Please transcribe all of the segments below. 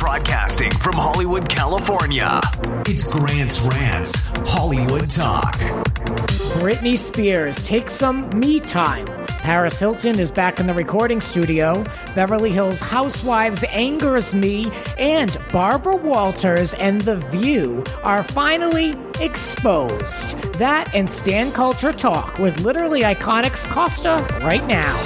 Broadcasting from Hollywood, California, it's Grant's Rants, Hollywood Talk. Britney Spears takes some me time. Paris Hilton is back in the recording studio. Beverly Hills Housewives angers me. And Barbara Walters and The View are finally exposed. That and Stan Culture Talk with Literally Iconic's Costa right now.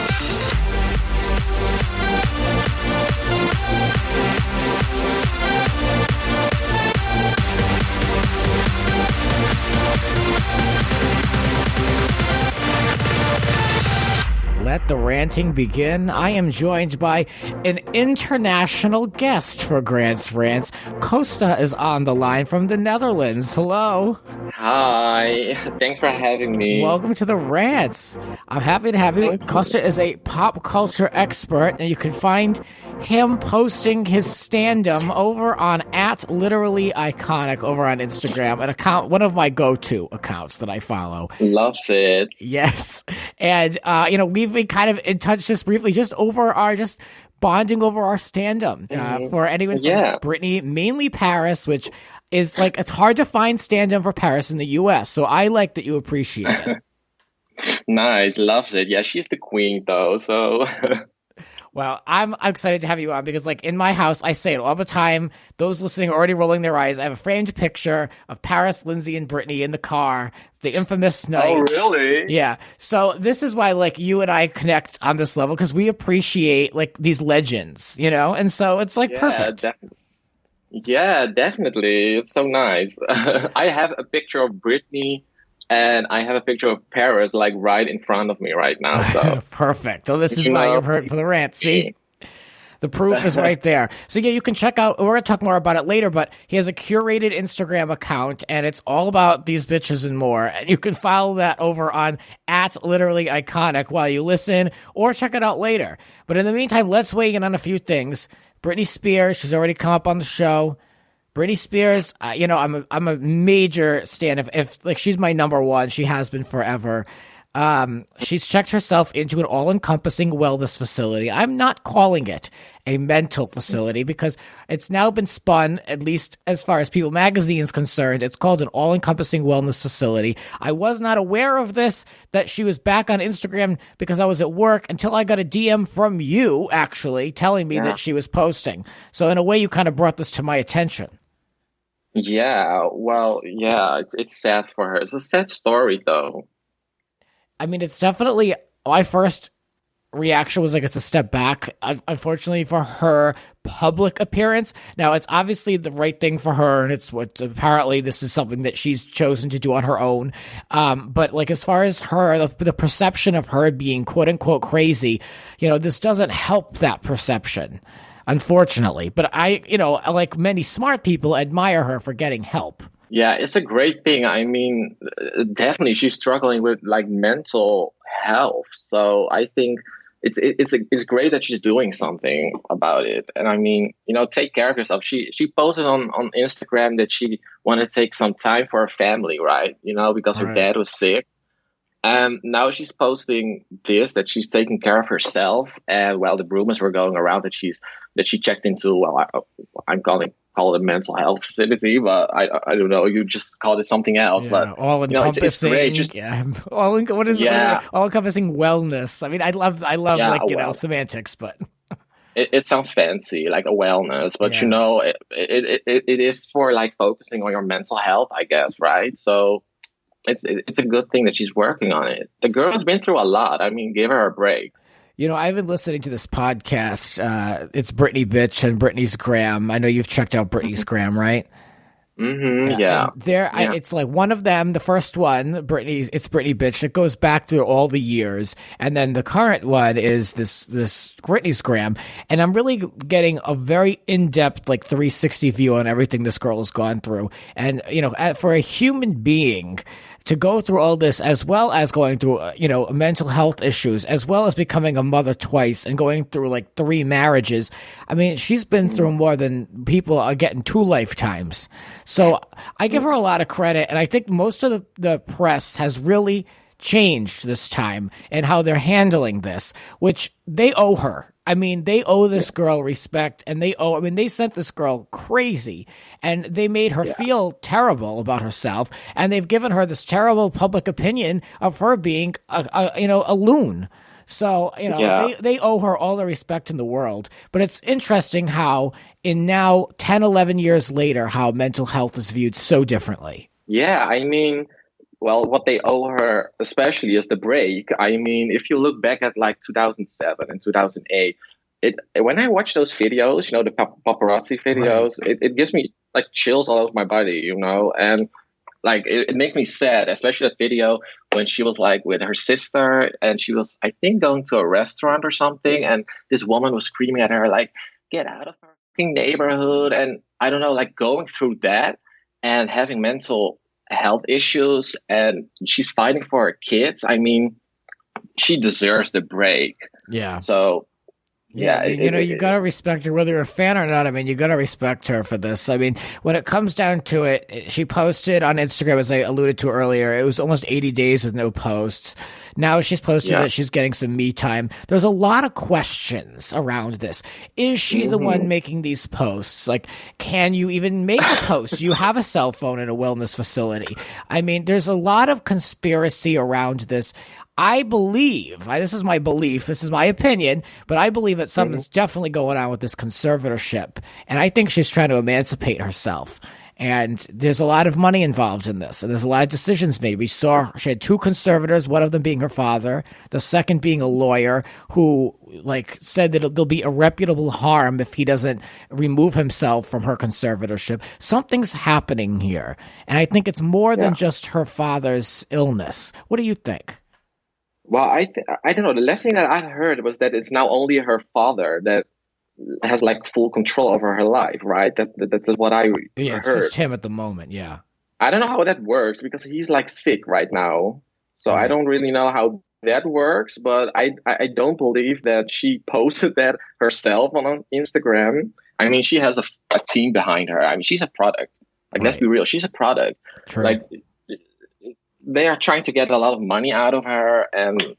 Let the ranting begin. I am joined by an international guest for Grant's Rants. Costa is on the line from the Netherlands. Hello. Hi. Thanks for having me. Welcome to the Rants. I'm happy to have you. Costa is a pop culture expert, and you can find him posting his Standom over on @LiterallyIconic over on Instagram, an account, one of my go-to accounts that I follow. Loves it. Yes. And, we've been kind of in touch just briefly, just bonding over our Standom. For anyone from Britney, mainly Paris, which is like, it's hard to find Standom for Paris in the US. So I like that you appreciate it. Nice. Loves it. Yeah, she's the queen though. So. Well, I'm excited to have you on because, like, in my house, I say it all the time. Those listening are already rolling their eyes. I have a framed picture of Paris, Lindsay, and Britney in the car, the infamous night. Oh, really? Yeah. So this is why, like, you and I connect on this level because we appreciate, like, these legends, you know? And so it's, like, perfect. Yeah, definitely. It's so nice. I have a picture of Britney. And I have a picture of Paris, like, right in front of me right now. So perfect. So this is why you've heard for the rant. See? The proof is right there. So, yeah, you can check out, we're going to talk more about it later, but he has a curated Instagram account, and it's all about these bitches and more. And you can follow that over on @LiterallyIconic while you listen, or check it out later. But in the meantime, let's weigh in on a few things. Britney Spears, she's already come up on the show. Britney Spears, I'm a major stan. If like she's my number one, she has been forever. She's checked herself into an all-encompassing wellness facility. I'm not calling it a mental facility because it's now been spun, at least as far as People Magazine is concerned. It's called an all-encompassing wellness facility. I was not aware of this, that she was back on Instagram because I was at work until I got a DM from you, actually, telling me that she was posting. So in a way, you kind of brought this to my attention. Yeah, well, yeah, it's sad for her. It's a sad story, though. I mean, it's definitely, my first reaction was like, it's a step back, unfortunately, for her public appearance. Now, it's obviously the right thing for her, and it's what, apparently, this is something that she's chosen to do on her own. But, like, as far as her, the perception of her being quote-unquote crazy, this doesn't help that perception. Unfortunately, but I, like many smart people, admire her for getting help. Yeah, it's a great thing. I mean, definitely she's struggling with like mental health. So I think it's great that she's doing something about it. And I mean, take care of yourself. She posted on Instagram that she wanted to take some time for her family, right? Because her dad was sick. Now she's posting this, that she's taking care of herself, and the rumors were going around that she checked into, I'm calling it a mental health facility, but I don't know, you just called it something else. Yeah, but all encompassing, it's great. All encompassing wellness. I mean, I love semantics, but it sounds fancy, like a wellness, but it is for like focusing on your mental health, I guess, right? So. It's a good thing that she's working on it. The girl's been through a lot. I mean, give her a break. I've been listening to this podcast. It's Britney Bitch and Britney's Gram. I know you've checked out Britney's Gram, right? Mm-hmm, yeah. It's like one of them, the first one, it's Britney Bitch. It goes back through all the years. And then the current one is this Britney's Gram. And I'm really getting a very in-depth, like 360 view on everything this girl has gone through. And, for a human being to go through all this, as well as going through, mental health issues, as well as becoming a mother twice and going through like 3 marriages. I mean, she's been through more than people are getting 2 lifetimes. So I give her a lot of credit. And I think most of the press has really changed this time and how they're handling this, which they owe her. I mean, they owe this girl respect, and they sent this girl crazy, and they made her feel terrible about herself, and they've given her this terrible public opinion of her being a loon. So, they owe her all the respect in the world. But it's interesting how in now 10, 11 years later, how mental health is viewed so differently. Yeah, I mean, well, what they owe her especially is the break. I mean, if you look back at like 2007 and 2008, when I watch those videos, the paparazzi videos, right, it gives me like chills all over my body, and like it makes me sad, especially that video when she was like with her sister and she was, I think, going to a restaurant or something, and this woman was screaming at her like, "Get out of our fucking neighborhood!" And I don't know, like going through that and having mental health issues, and she's fighting for her kids. I mean, she deserves the break. Yeah. So. Yeah, you got to respect her, whether you're a fan or not. I mean, you got to respect her for this. I mean, when it comes down to it, she posted on Instagram, as I alluded to earlier, it was almost 80 days with no posts. Now she's posted that she's getting some me time. There's a lot of questions around this. Is she the one making these posts? Like, can you even make a post? You have a cell phone in a wellness facility. I mean, there's a lot of conspiracy around this. I believe, this is my belief, this is my opinion, but I believe that something's definitely going on with this conservatorship. And I think she's trying to emancipate herself. And there's a lot of money involved in this. And there's a lot of decisions made. We saw she had two conservators, one of them being her father, the second being a lawyer who said that there'll be irreparable harm if he doesn't remove himself from her conservatorship. Something's happening here. And I think it's more than just her father's illness. What do you think? Well, I don't know. The last thing that I heard was that it's now only her father that has like full control over her life, right? That's what I heard. Yeah, it's just him at the moment. Yeah. I don't know how that works because he's like sick right now, so I don't really know how that works. But I don't believe that she posted that herself on Instagram. I mean, she has a team behind her. I mean, she's a product. Like, let's be real, she's a product. True. Like, they are trying to get a lot of money out of her, and it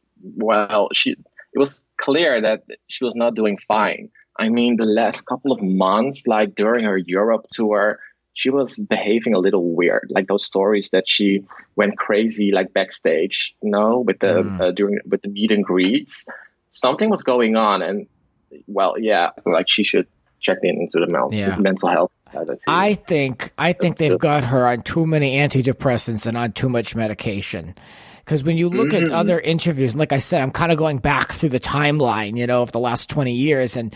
was clear that she was not doing fine. I mean, the last couple of months, like during her Europe tour, she was behaving a little weird. Like those stories that she went crazy, like backstage, with the meet and greets. Something was going on, and like she should check into the mental health side. I think they've got her on too many antidepressants and on too much medication. Because when you look at other interviews, and like I said, I'm kind of going back through the timeline, of the last 20 years. And,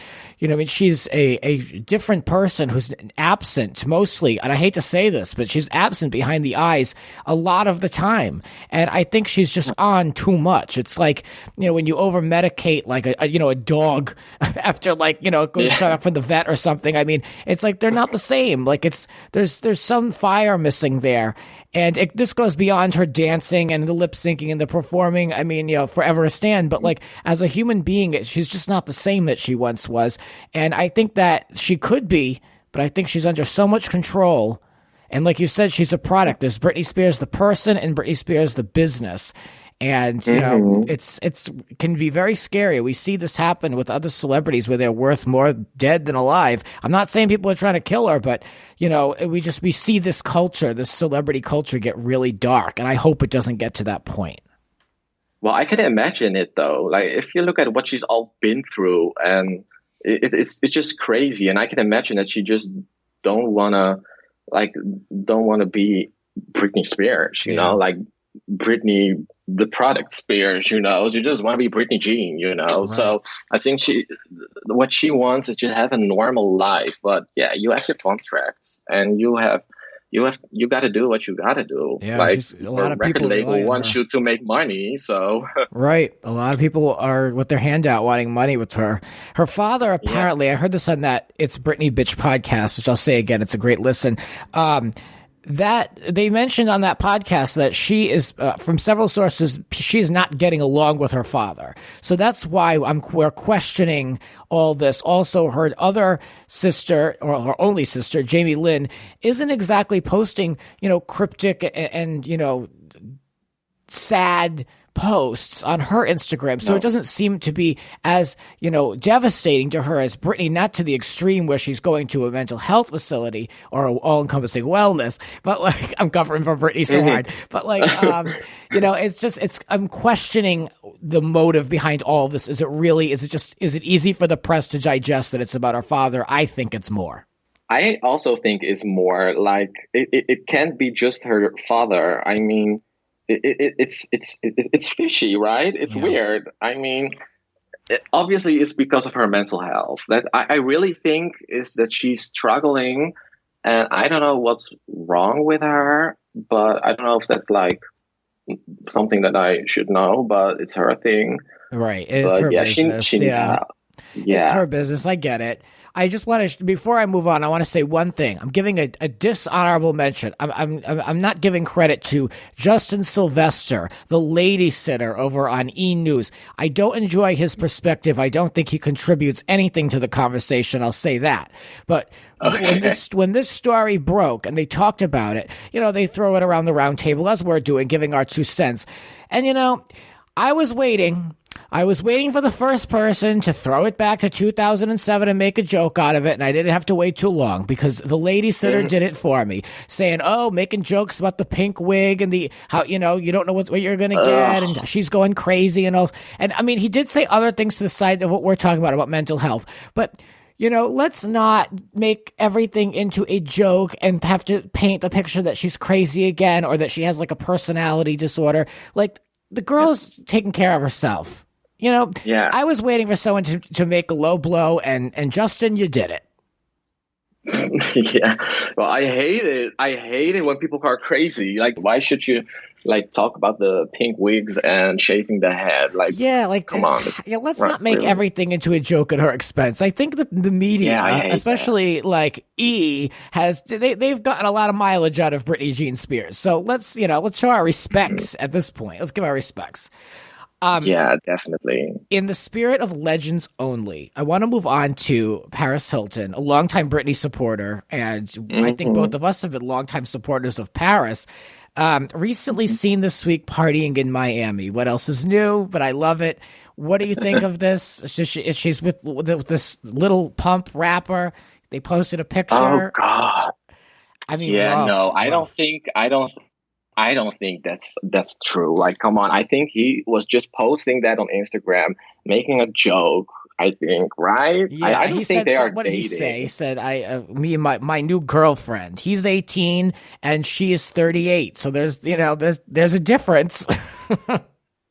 she's a different person who's absent mostly. And I hate to say this, but she's absent behind the eyes a lot of the time. And I think she's just on too much. It's like, when you over medicate like a dog after it goes back from the vet or something. I mean, it's like they're not the same. Like there's some fire missing there. And this goes beyond her dancing and the lip syncing and the performing. I mean, forever a stand. But as a human being, she's just not the same that she once was. And I think that she could be, but I think she's under so much control. And like you said, she's a product. There's Britney Spears, the person, and Britney Spears, the business. And, it's can be very scary. We see this happen with other celebrities where they're worth more dead than alive. I'm not saying people are trying to kill her, but, we see this culture, this celebrity culture get really dark. And I hope it doesn't get to that point. Well, I can imagine it, though. Like, if you look at what she's all been through, and it's just crazy. And I can imagine that she just don't want to be Britney Spears, you know, like Britney, the product Spears, you just want to be Britney Jean, Right. So I think what she wants is to have a normal life. But yeah, you have your contracts, and you got to do what you got to do. Yeah, like a lot of record people label wants you to make money, so right. A lot of people are with their hand out wanting money with her. Her father, apparently, I heard this on that It's Britney Bitch podcast, which I'll say again, it's a great listen. That they mentioned on that podcast that she is, from several sources, she is not getting along with her father. So that's why we're questioning all this. Also, her other sister, or her only sister, Jamie Lynn, isn't exactly posting, cryptic and sad posts on her Instagram. So it doesn't seem to be as, devastating to her as Britney, not to the extreme where she's going to a mental health facility or all-encompassing wellness, but like, I'm covering for Britney so hard, but like, I'm questioning the motive behind all of this. Is it easy for the press to digest that it's about her father? I think it's more. I also think it's more like it can't be just her father. I mean, it's fishy, right? It's weird. I mean, obviously it's because of her mental health. That I really think is that she's struggling, and I don't know what's wrong with her, but I don't know if that's like something that I should know, but it's her thing. Right. It's her business. She needs help. Yeah. It's her business. I get it. I just want to, before I move on, I want to say one thing. I'm giving a dishonorable mention. I'm not giving credit to Justin Sylvester, the lady sitter over on E! News. I don't enjoy his perspective. I don't think he contributes anything to the conversation. I'll say that. But when this story broke and they talked about it, they throw it around the round table as we're doing, giving our 2 cents. And, I was waiting for the first person to throw it back to 2007 and make a joke out of it, and I didn't have to wait too long because the lady sitter did it for me, saying, making jokes about the pink wig and how you don't know what you're going to get, and she's going crazy and all. And I mean, he did say other things to the side of what we're talking about mental health, but let's not make everything into a joke and have to paint the picture that she's crazy again or that she has like a personality disorder. Like, the girl's taking care of herself. I was waiting for someone to make a low blow, and Justin, you did it. Yeah. Well, I hate it. I hate it when people are crazy. Like, why should you talk about the pink wigs and shaving the head? Like, come on. Let's not make everything into a joke at her expense. I think the media, especially like E, they've gotten a lot of mileage out of Britney Spears. So let's show our respects at this point. Let's give our respects. Yeah, definitely. In the spirit of legends only, I want to move on to Paris Hilton, a longtime Britney supporter, and I think both of us have been longtime supporters of Paris. Recently seen this week partying in Miami. What else is new? But I love it. What do you think of this? She's with this Little Pump rapper. They posted a picture. Oh God! I mean, I don't think that's true. Like, come on. I think he was just posting that on Instagram, making a joke. I think, right? Yeah, I don't think they are what dating. Did he say? He said, me and my new girlfriend. He's 18 and she is 38. So there's a difference.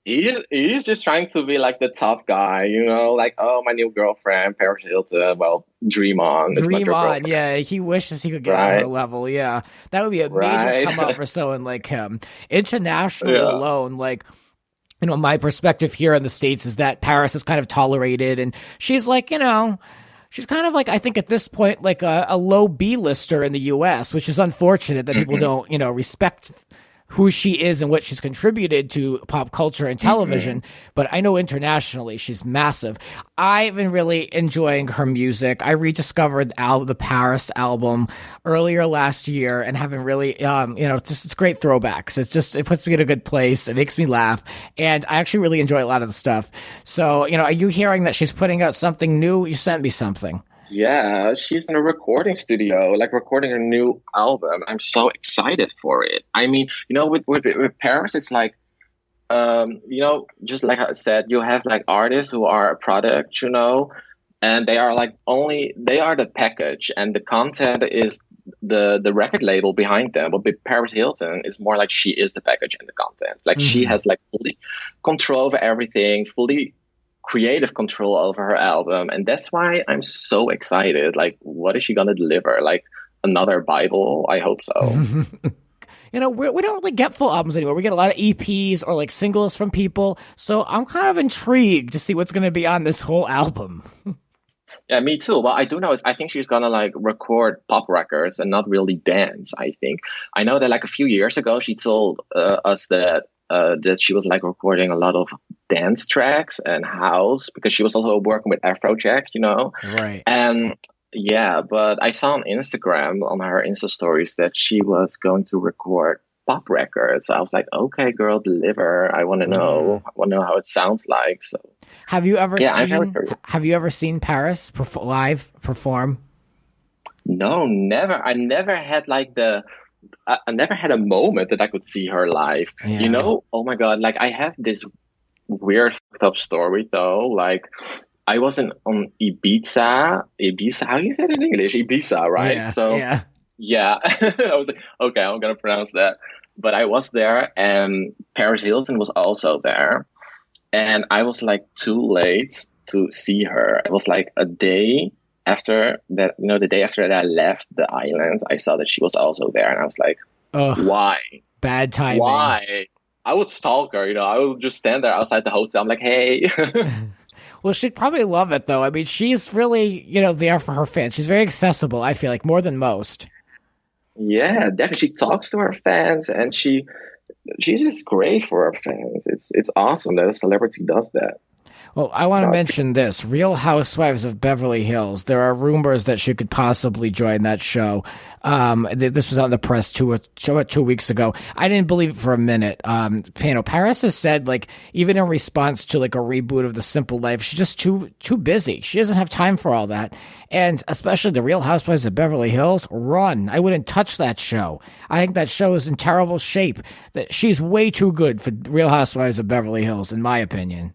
He's just trying to be like the tough guy, like, oh, my new girlfriend, Paris Hilton. Well, dream on. Dream on, yeah. He wishes he could get on her level, yeah. That would be a major come up for someone like him. Internationally alone, like, my perspective here in the States is that Paris is kind of tolerated, and she's like, she's kind of like, I think at this point, like a low B-lister in the U.S., which is unfortunate that people don't, respect who she is and what she's contributed to pop culture and television. But I know internationally she's massive. I've been really enjoying her music. I rediscovered the Paris album earlier last year and haven't really, it's great throwbacks. It puts me in a good place. It makes me laugh. And I actually really enjoy a lot of the stuff. So, are you hearing that she's putting out something new? You sent me something. Yeah, she's in a recording studio, like recording a new album. I'm so excited for it. I mean, with Paris, it's like, just like I said, you have like artists who are a product, and they are they are the package, and the content is the record label behind them. But with Paris Hilton, it's more like she is the package and the content. Like she has like fully control over everything, fully creative control over her album, and that's why I'm so excited. Like, what is she gonna deliver? Like another Bible? I hope so. We don't really get full albums anymore. We get a lot of EPs or like singles from people, so I'm kind of intrigued to see what's going to be on this whole album. Yeah, me too. Well, I do know. I think she's gonna like record pop records and not really dance. I think I know that like a few years ago she told us that she was like recording a lot of dance tracks and house, because she was also working with RHOBH, Right. And yeah, but I saw on Instagram, on her Insta stories, that she was going to record pop records. I was like, okay, girl, deliver. I want to know. I want to know how it sounds like. So Have you ever yeah, I'm very seen curious. Have you ever seen Paris live perform? No, never. I never had like I never had a moment that I could see her live. You Yeah. know? Oh my God. Like I have this weird fucked up story though. Like I wasn't on Ibiza. Ibiza, how do you say it in English? Ibiza, right? Yeah. So Yeah. yeah, I was like, okay, I'm gonna pronounce that. But I was there, and Paris Hilton was also there, and I was like too late to see her. It was like a day after that, the day after that I left the island, I saw that she was also there, and I was like, Ugh, why? bad timing. Why? I would stalk her, I would just stand there outside the hotel. I'm like, hey. Well, she'd probably love it, though. I mean, she's really, there for her fans. She's very accessible, I feel like, more than most. Yeah, definitely. She talks to her fans, and she's just great for her fans. It's awesome that a celebrity does that. Well, I want to mention this. Real Housewives of Beverly Hills. There are rumors that she could possibly join that show. This was on the press 2 weeks ago. I didn't believe it for a minute. Paris has said, like, even in response to like a reboot of The Simple Life, she's just too busy. She doesn't have time for all that. And especially the Real Housewives of Beverly Hills, run. I wouldn't touch that show. I think that show is in terrible shape. That she's way too good for Real Housewives of Beverly Hills, in my opinion.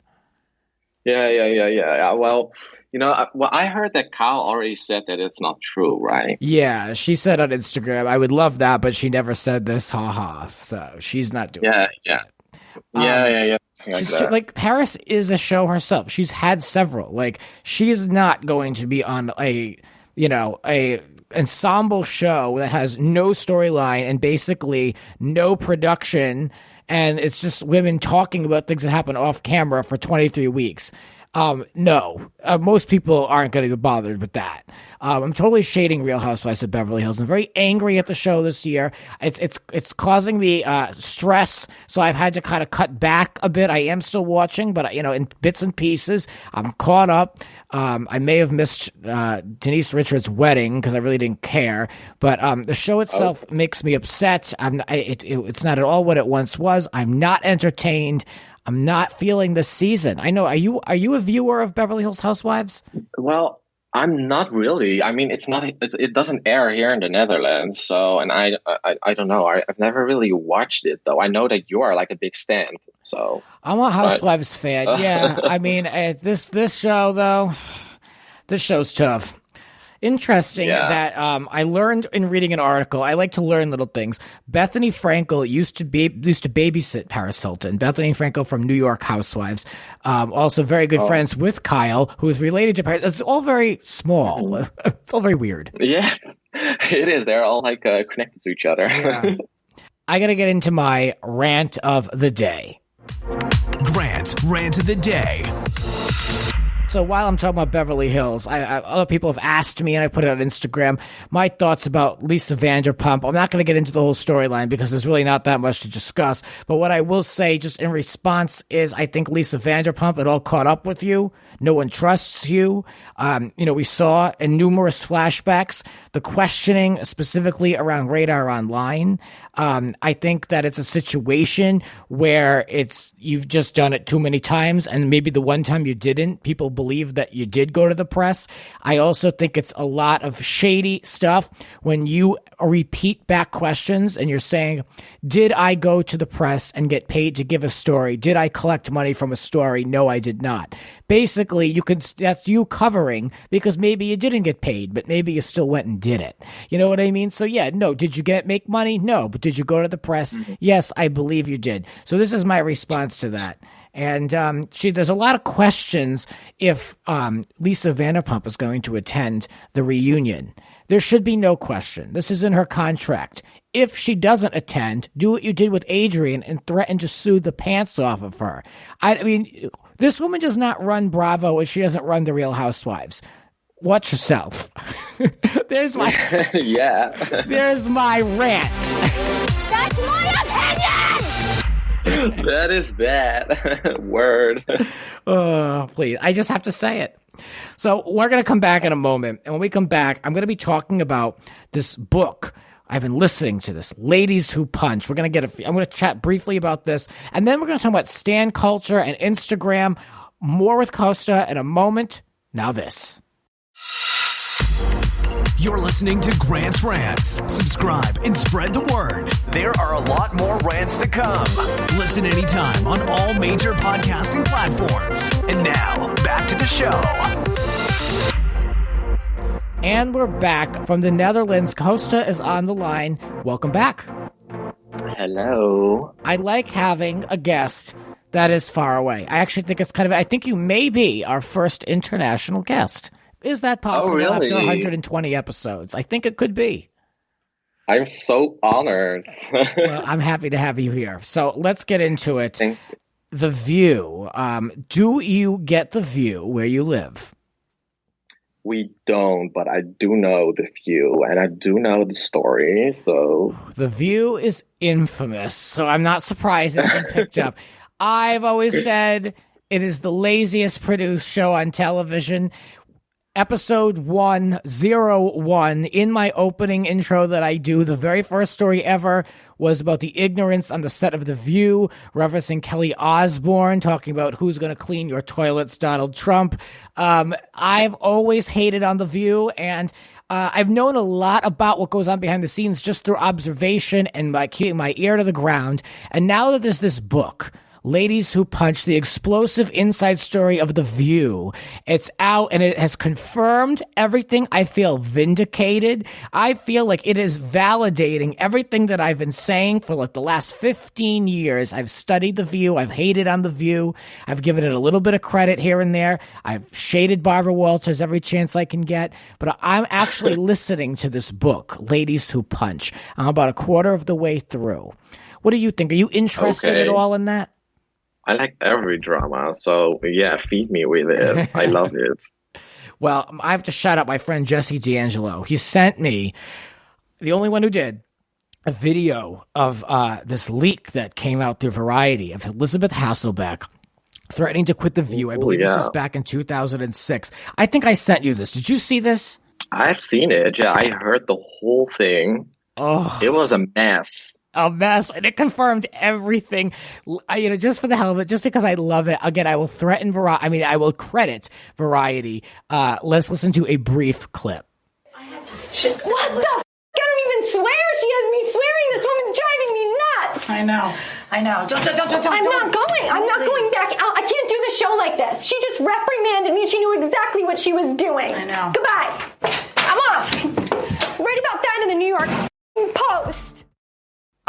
Yeah. Well, I heard that Kyle already said that it's not true, right? Yeah, she said on Instagram, I would love that, but she never said this, haha. So she's not doing it. Yeah. She's like, Paris is a show herself. She's had several. Like, she's not going to be on a ensemble show that has no storyline and basically no production, and it's just women talking about things that happen off camera for 23 weeks. No, most people aren't going to be bothered with that. I'm totally shading Real Housewives of Beverly Hills. I'm very angry at the show this year. It's causing me stress, so I've had to kind of cut back a bit. I am still watching, but in bits and pieces. I'm caught up. I may have missed Denise Richards' wedding because I really didn't care. But the show itself makes me upset. It's not at all what it once was. I'm not entertained. I'm not feeling this season. I know. Are you a viewer of Beverly Hills Housewives? Well, I'm not really. I mean, it's not. It doesn't air here in the Netherlands, so and I don't know. I've never really watched it though. I know that you are like a big stan. So I'm a Housewives fan. Yeah, I mean, this show though, this show's tough. Interesting that I learned in reading an article. I like to learn little things. Bethany Frankel used to babysit Paris Hilton. Bethany Frankel from New York Housewives, also very good friends with Kyle, who is related to Paris. It's all very small. It's all very weird. Yeah, it is. They're all like connected to each other. Yeah. I got to get into my rant of the day. Grant rant of the day. So while I'm talking about Beverly Hills, other people have asked me, and I put it on Instagram, my thoughts about Lisa Vanderpump. I'm not going to get into the whole storyline because there's really not that much to discuss. But what I will say just in response is I think Lisa Vanderpump, it all caught up with you. No one trusts you. We saw in numerous flashbacks the questioning specifically around Radar Online. I think that it's a situation where you've just done it too many times, and maybe the one time you didn't, people believe that you did go to the press. I also think it's a lot of shady stuff when you repeat back questions and you're saying, did I go to the press and get paid to give a story? Did I collect money from a story? No, I did not. Basically, that's you covering because maybe you didn't get paid, but maybe you still went and did it. You know what I mean? So yeah, no. Did you make money? No. But did you go to the press? Mm-hmm. Yes, I believe you did. So this is my response to that. And there's a lot of questions if Lisa Vanderpump is going to attend the reunion. There should be no question. This is in her contract. If she doesn't attend, do what you did with Adrian and threaten to sue the pants off of her. I mean, this woman does not run Bravo and she doesn't run The Real Housewives. Watch yourself. There's my There's my rant. That's my opinion! That is that word. Oh, please. I just have to say it. So we're going to come back in a moment. And when we come back, I'm going to be talking about this book I've been listening to this. Ladies Who Punch. I'm going to chat briefly about this. And then we're going to talk about stan culture and Instagram. More with Costa in a moment. Now this. You're listening to Grant's Rants. Subscribe and spread the word. There are a lot more rants to come. Listen anytime on all major podcasting platforms. And now, back to the show. And we're back from the Netherlands. Costa is on the line. Welcome back. Hello. I like having a guest that is far away. I actually think I think you may be our first international guest. Is that possible really? after 120 episodes? I think it could be. I'm so honored. Well, I'm happy to have you here. So let's get into it. The View. Do you get The View where you live? We don't, but I do know The View, and I do know the story, so... The View is infamous, so I'm not surprised it's been picked up. I've always said it is the laziest produced show on television. Episode 101, in my opening intro that I do, the very first story ever was about the ignorance on the set of The View, referencing Kelly Osbourne, talking about who's going to clean your toilets, Donald Trump. I've always hated on The View, and I've known a lot about what goes on behind the scenes just through observation and by keeping my ear to the ground. And now that there's this book, Ladies Who Punch, the explosive inside story of The View. It's out and it has confirmed everything. I feel vindicated. I feel like it is validating everything that I've been saying for like the last 15 years. I've studied The View. I've hated on The View. I've given it a little bit of credit here and there. I've shaded Barbara Walters every chance I can get. But I'm actually listening to this book, Ladies Who Punch. I'm about a quarter of the way through. What do you think? Are you interested at all in that? I like every drama, so yeah, feed me with it. I love it. Well, I have to shout out my friend Jesse D'Angelo. He sent me, the only one who did, a video of this leak that came out through Variety of Elizabeth Hasselbeck threatening to quit The View. I believe this was back in 2006. I think I sent you this. Did you see this? I've seen it. Yeah, I heard the whole thing. Oh, it was a mess. A mess, and it confirmed everything. Just for the hell of it, just because I love it. Again, I will threaten Variety. I will credit Variety. Let's listen to a brief clip. What the f***? I don't even swear. She has me swearing. This woman's driving me nuts. I know. Don't. I'm not going back out. I can't do the show like this. She just reprimanded me and she knew exactly what she was doing. I know. Goodbye. I'm off. Write about that in the New York Post.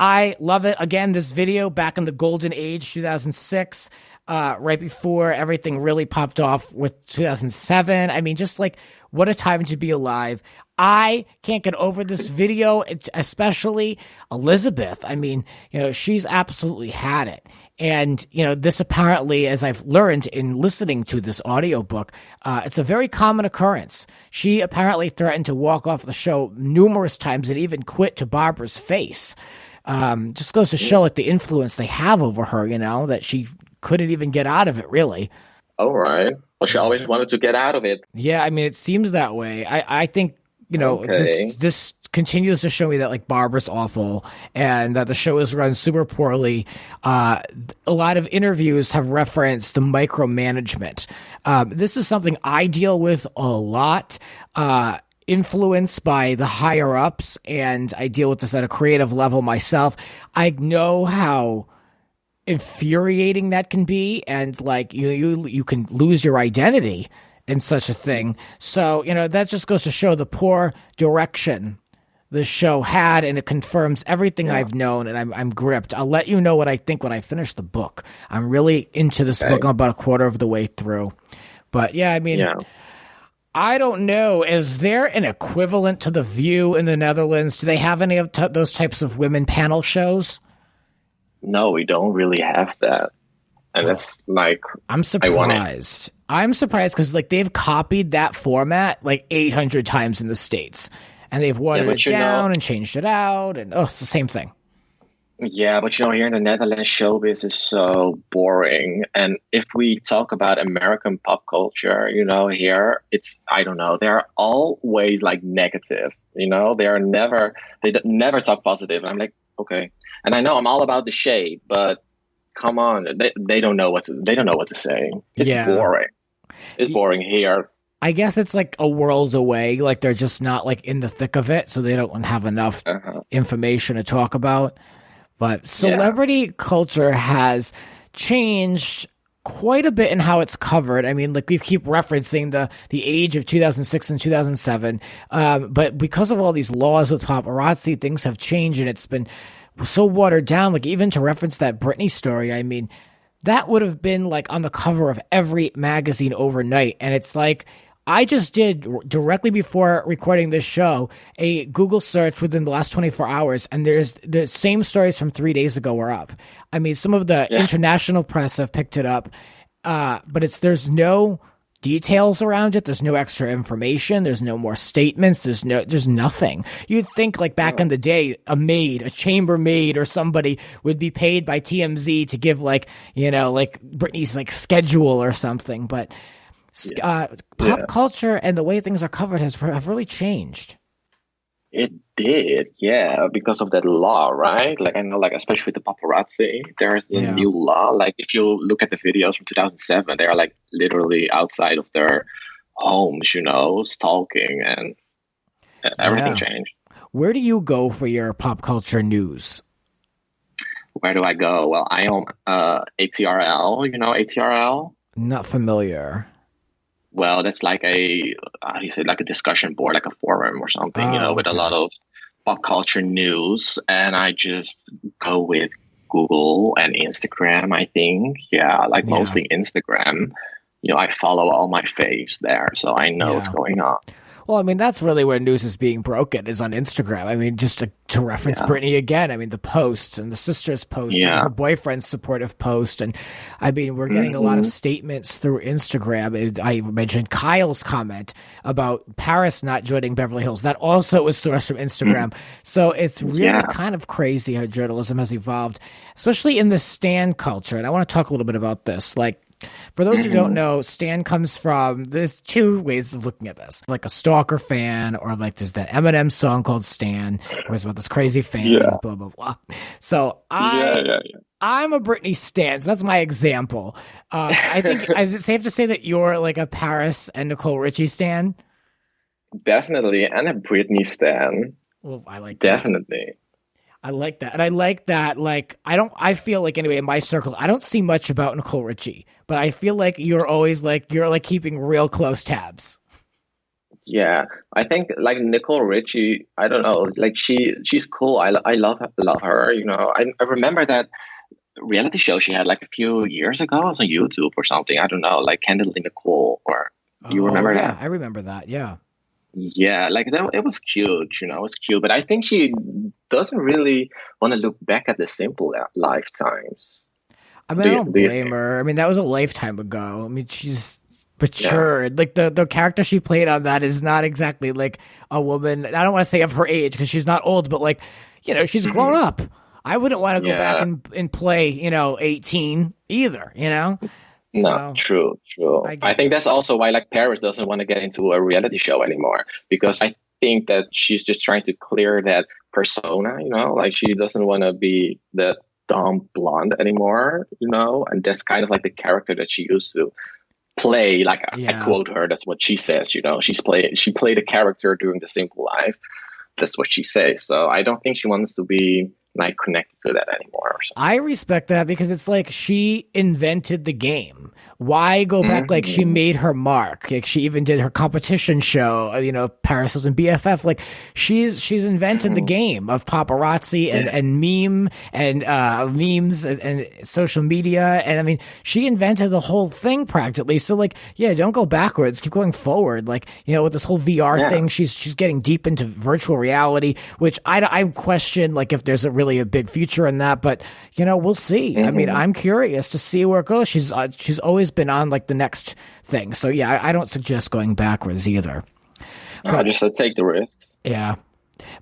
I love it. Again, this video back in the golden age, 2006, right before everything really popped off with 2007. I mean, just like, what a time to be alive. I can't get over this video, especially Elizabeth. I mean, she's absolutely had it. And, this apparently, as I've learned in listening to this audiobook, it's a very common occurrence. She apparently threatened to walk off the show numerous times and even quit to Barbara's face. Just goes to show like the influence they have over her, that she couldn't even get out of it, really. All right. Well, she always wanted to get out of it. Yeah, I mean, it seems that way. I think, this continues to show me that like Barbara's awful and that the show is run super poorly. A lot of interviews have referenced the micromanagement. This is something I deal with a lot. Influenced by the higher ups, and I deal with this at a creative level myself. I know how infuriating that can be, and like you can lose your identity in such a thing. So that just goes to show the poor direction the show had, and it confirms everything I've known, and I'm gripped. I'll let you know what I think when I finish the book. I'm really into this book. I'm about a quarter of the way through, but I don't know. Is there an equivalent to The View in the Netherlands? Do they have any of those types of women panel shows? No, we don't really have that. And it's like... I'm surprised. I'm surprised because like they've copied that format like 800 times in the States. And they've watered it down and changed it out. And it's the same thing. Yeah, but here in the Netherlands, showbiz is so boring. And if we talk about American pop culture, here I don't know, they're always like negative. They never talk positive. And I'm like, okay. And I know I'm all about the shade, but come on, they don't know they don't know what to say. It's boring. It's boring here. I guess it's like a world away. Like they're just not like in the thick of it, so they don't have enough information to talk about. But celebrity culture has changed quite a bit in how it's covered. I mean, like we keep referencing the age of 2006 and 2007, but because of all these laws with paparazzi, things have changed, and it's been so watered down. Like even to reference that Britney story, I mean, that would have been like on the cover of every magazine overnight, and it's like, I just did, directly before recording this show, a Google search within the last 24 hours, and there's the same stories from 3 days ago were up. I mean, some of the international press have picked it up, but there's no details around it. There's no extra information. There's no more statements. There's nothing. You'd think like back in the day, a chambermaid or somebody would be paid by TMZ to give like Britney's like schedule or something, but pop culture and the way things are covered have really changed. It did, because of that law, right? Like I know, like especially with the paparazzi, there's a new law. Like if you look at the videos from 2007, they are like literally outside of their homes, stalking, and everything changed. Where do you go for your pop culture news? Where do I go? Well, I own ATRL. ATRL? Not familiar. Well, that's like like a discussion board, like a forum or something, with a lot of pop culture news. And I just go with Google and Instagram, I think. Mostly Instagram. I follow all my faves there, so I know what's going on. Well, I mean, that's really where news is being broken, is on Instagram. I mean, just to reference Britney again, I mean, the posts and the sister's post and her boyfriend's supportive post. And I mean, we're getting a lot of statements through Instagram. I mentioned Kyle's comment about Paris not joining Beverly Hills. That also was sourced from Instagram. So it's really kind of crazy how journalism has evolved, especially in the stan culture. And I want to talk a little bit about this. Like, for those who don't know, stan comes from, there's two ways of looking at this. Like a stalker fan, or like there's that Eminem song called Stan, where it's about this crazy fan, blah, blah, blah. So I'm a Britney stan, so that's my example. I think, is it safe to say that you're like a Paris and Nicole Richie stan? Definitely, and a Britney stan. Well, I like definitely. That. I like that. And I like that, like, I feel like, anyway, in my circle, I don't see much about Nicole Richie, but I feel like you're keeping real close tabs. Yeah, I think, like, Nicole Richie, I don't know, like, she's cool. I love her, I remember that reality show she had, like, a few years ago. It was on YouTube or something. I don't know, like, Candidly Nicole, or you remember that? I remember that, yeah. Yeah, like it was cute, it was cute. But I think she doesn't really want to look back at the simple lifetimes. I mean, I don't blame her. I mean, that was a lifetime ago. I mean, she's matured. Yeah. Like the character she played on that is not exactly like a woman. I don't want to say of her age because she's not old, but like, she's grown up. I wouldn't want to go back and play, 18 either, No, true. I think that's also why, like, Paris doesn't want to get into a reality show anymore, because I think that she's just trying to clear that persona, like she doesn't want to be the dumb blonde anymore, and that's kind of like the character that she used to play. Like I quote her, that's what she says, she played a character during the simple life. That's what she says. So I don't think she wants to be like connected to that anymore or something. I respect that, because it's like she invented the game. Why go back? Like, she made her mark. Like, she even did her competition show, Paris Hilton BFF. Like, she's invented the game of paparazzi and meme and memes and social media. And I mean, she invented the whole thing practically. So like, don't go backwards. Keep going forward. Like, with this whole VR thing, she's getting deep into virtual reality, which I question, like, if there's really a big future in that, but we'll see. I mean, I'm curious to see where it goes. She's always been on like the next thing, so I don't suggest going backwards either. But just take the risk. Yeah,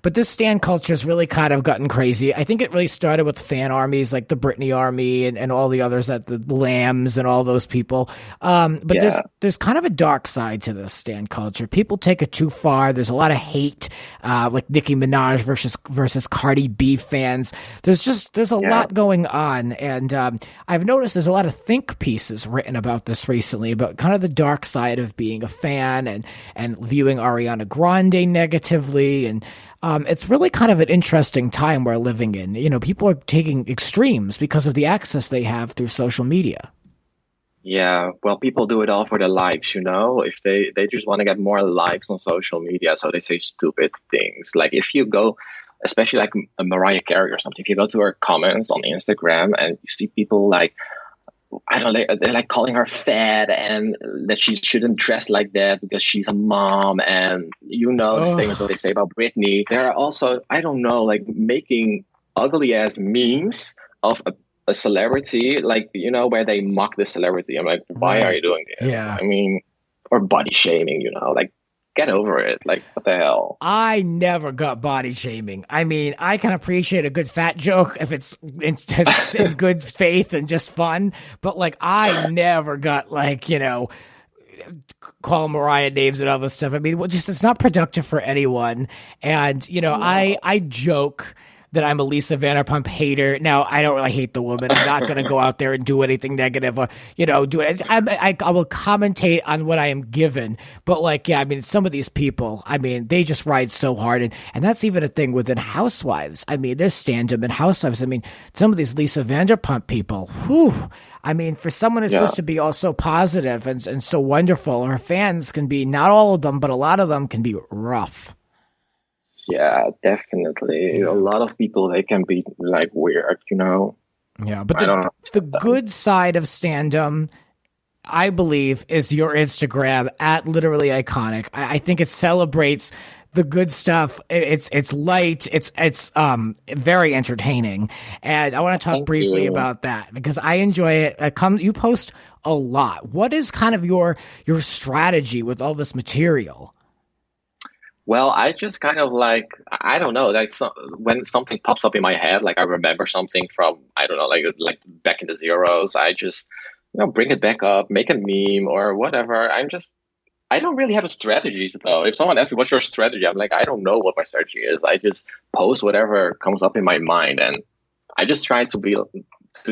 But this stan culture has really kind of gotten crazy. I think it really started with fan armies like the Britney Army and all the others, that the Lambs and all those people. But there's kind of a dark side to this stan culture. People take it too far. There's a lot of hate, like Nicki Minaj versus Cardi B fans. There's a lot going on, and I've noticed there's a lot of think pieces written about this recently, about kind of the dark side of being a fan and viewing Ariana Grande negatively, and it's really kind of an interesting time we're living in. You know, people are taking extremes because of the access they have through social media. Yeah, well, people do it all for the likes, you know. If they just want to get more likes on social media, so they say stupid things. Like if you go, especially like a Mariah Carey or something, if you go to her comments on Instagram and you see people like, I don't know, they're like calling her fat and that she shouldn't dress like that because she's a mom, and the same as what they say about Britney. There are also, I don't know, like making ugly ass memes of a celebrity, like, you know, where they mock the celebrity. I'm like, why are you doing this? Yeah. I mean, or body shaming, you know, like, get over it. Like, what the hell? I never got body shaming. I mean, I can appreciate a good fat joke if it's in good faith and just fun. But like, I never got like, you know, call Mariah names and all this stuff. I mean, it's not productive for anyone. And, you know, I joke that I'm a Lisa Vanderpump hater. Now, I don't really hate the woman. I'm not going to go out there and do anything negative or, you know, do it. I will commentate on what I am given. But like, yeah, I mean, some of these people, I mean, they just ride so hard. And that's even a thing within Housewives. I mean, there's Standom and Housewives. I mean, some of these Lisa Vanderpump people, whew. I mean, for someone who's supposed to be all so positive and so wonderful, her fans can be, not all of them, but a lot of them can be rough. Yeah, definitely. A lot of people, they can be like weird, you know? Yeah, but the good side of Standom, I believe, is your Instagram at Literally Iconic. I think it celebrates the good stuff. It's light. It's very entertaining, and I want to talk briefly about that because I enjoy it. You post a lot. What is kind of your strategy with all this material? Well, I just kind of like, I don't know, like when something pops up in my head, like I remember something from, I don't know, like back in the zeros, I just, you know, bring it back up, make a meme or whatever. I don't really have a strategy though. If someone asks me, what's your strategy? I'm like, I don't know what my strategy is. I just post whatever comes up in my mind. And I just try to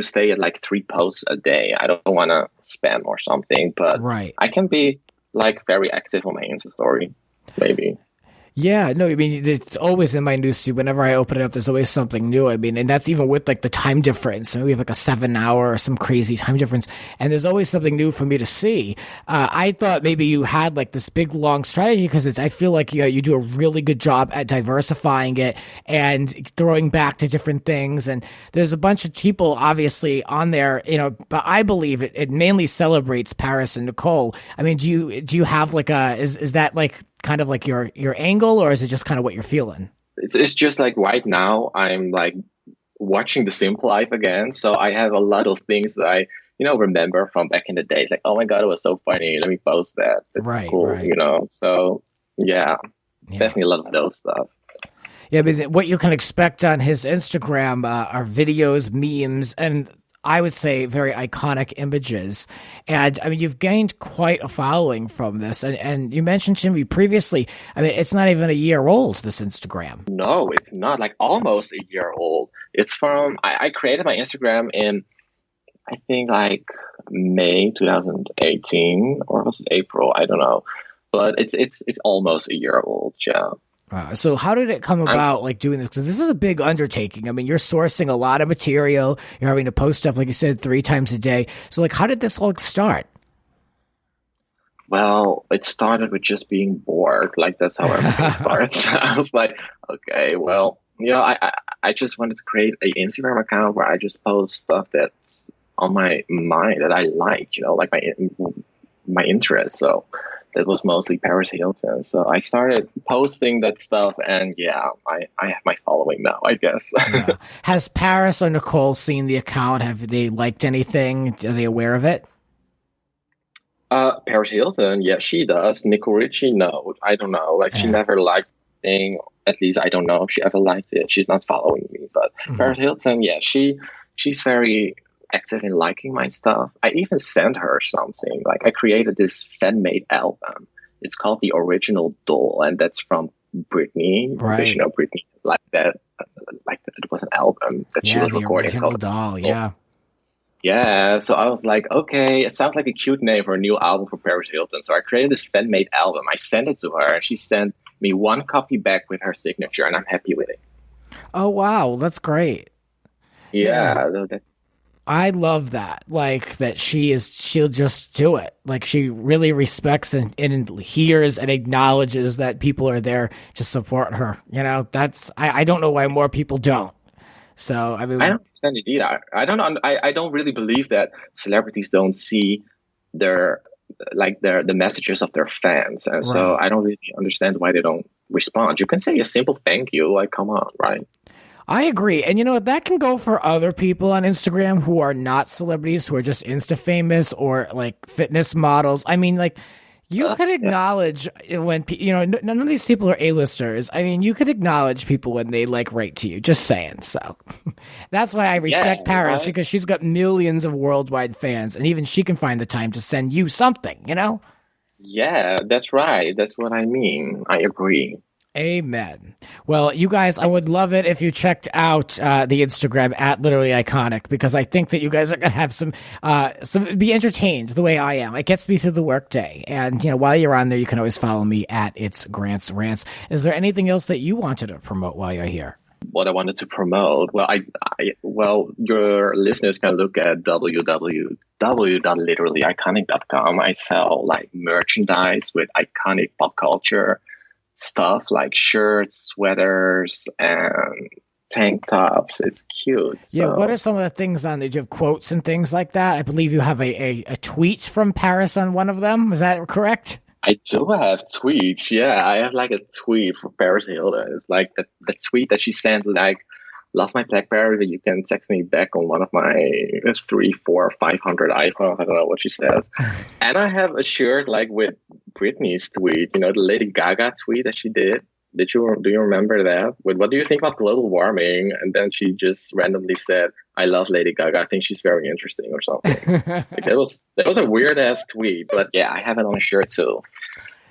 stay at like 3 posts a day. I don't want to spam or something, but I can be like very active on my Insta story, maybe. Yeah, no, I mean, it's always in my newsfeed. Whenever I open it up, there's always something new. I mean, and that's even with like the time difference. We have like a 7-hour or some crazy time difference, and there's always something new for me to see. I thought maybe you had like this big long strategy because I feel like you do a really good job at diversifying it and throwing back to different things. And there's a bunch of people obviously on there, you know, but I believe it mainly celebrates Paris and Nicole. I mean, do you have like is that like kind of like your angle, or is it just kind of what you're feeling? It's just like right now I'm like watching The Simple Life again, so I have a lot of things that I, you know, remember from back in the days, like, oh my god, it was so funny, let me post that. It's cool. You know, so yeah, definitely a lot of those stuff. Yeah, but what you can expect on his Instagram are videos, memes, and I would say very iconic images. And I mean, you've gained quite a following from this. And you mentioned to me previously, I mean, it's not even a year old, this Instagram. No, it's not, like almost a year old. It's from, I created my Instagram in, I think like May 2018, or was it April? I don't know. But it's almost a year old, yeah. So how did it come about, like doing this? Because this is a big undertaking. I mean, you're sourcing a lot of material. You're having to post stuff, like you said, 3 times a day. So, like, how did this all start? Well, it started with just being bored. Like, that's how everything starts. I was like, okay, well, you know, I just wanted to create an Instagram account where I just post stuff that's on my mind that I like, you know, like my interests. So that was mostly Paris Hilton. So I started posting that stuff, and yeah, I have my following now, I guess. Yeah. Has Paris or Nicole seen the account? Have they liked anything? Are they aware of it? Paris Hilton, yeah, she does. Nicole Richie, no, I don't know. Like, she never liked anything At least I don't know if she ever liked it. She's not following me. But Paris Hilton, yeah, she's very active in liking my stuff. I even sent her something. Like I created this fan-made album. It's called The Original Doll, and that's from Britney. Right. Because, Britney like that it was an album that she was recording. The Original Doll, yeah. Yeah, so I was like, okay, it sounds like a cute name for a new album for Paris Hilton. So I created this fan-made album. I sent it to her, and she sent me one copy back with her signature, and I'm happy with it. Oh, wow, that's great. Yeah. I love that. Like that she'll just do it. Like she really respects and hears and acknowledges that people are there to support her. I don't know why more people don't. So I mean, I don't understand it either. I don't really believe that celebrities don't see the messages of their fans, and so I don't really understand why they don't respond. You can say a simple thank you, like come on, right? I agree. And that can go for other people on Instagram who are not celebrities, who are just Insta famous or like fitness models. I mean, like you could acknowledge when, none of these people are A-listers. I mean, you could acknowledge people when they like write to you, just saying. So that's why I respect Paris, because she's got millions of worldwide fans, and even she can find the time to send you something, Yeah, that's right. That's what I mean. I agree. Amen. Well, you guys, I would love it if you checked out the Instagram at Literally Iconic, because I think that you guys are going to have some be entertained the way I am. It gets me through the workday. And, while you're on there, you can always follow me at It's Grant's Rants. Is there anything else that you wanted to promote while you're here? What I wanted to promote? Well, your listeners can look at www.literallyiconic.com. I sell like merchandise with iconic pop culture stuff, like shirts, sweaters, and tank tops. It's cute. Yeah, what are some of the things on there? Do you have quotes and things like that? I believe you have a tweet from Paris on one of them. Is that correct? I do have tweets. Yeah, I have like a tweet from Paris Hilton. It's like the tweet that she sent, like, lost my BlackBerry, but you can text me back on one of my 300, 400, 500 iPhones. I don't know what she says. And I have a shirt like with Britney's tweet, the Lady Gaga tweet that she did. Do you remember that? With what do you think about global warming? And then she just randomly said, "I love Lady Gaga. I think she's very interesting," or something. That was a weird ass tweet, but yeah, I have it on a shirt too.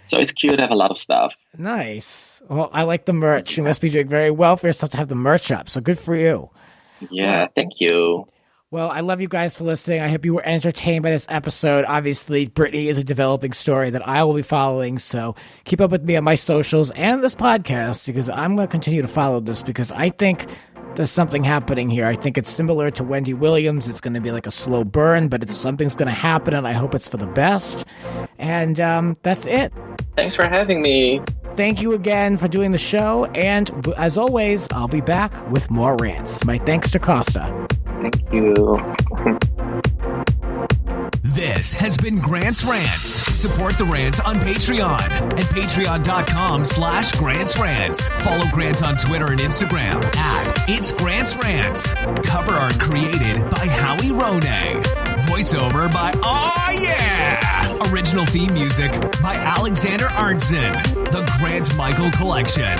So it's cute to have a lot of stuff. Nice. Well, I like the merch. You must be doing very well for yourself to have the merch up. So good for you. Yeah, thank you. Well, I love you guys for listening. I hope you were entertained by this episode. Obviously, Britney is a developing story that I will be following. So keep up with me on my socials and this podcast, because I'm going to continue to follow this, because I think there's something happening here. I think it's similar to Wendy Williams. It's going to be like a slow burn, but something's going to happen, and I hope it's for the best. And that's it. Thanks for having me. Thank you again for doing the show. And as always, I'll be back with more rants. My thanks to Costa. Thank you. This has been Grant's Rants. Support the rant on Patreon at patreon.com/Grant's Rants. Follow Grant on Twitter and Instagram at It's Grant's Rants. Cover art created by Howie Rone. Voiceover by Original theme music by Alexander Arntzen. The Grant Michael Collection.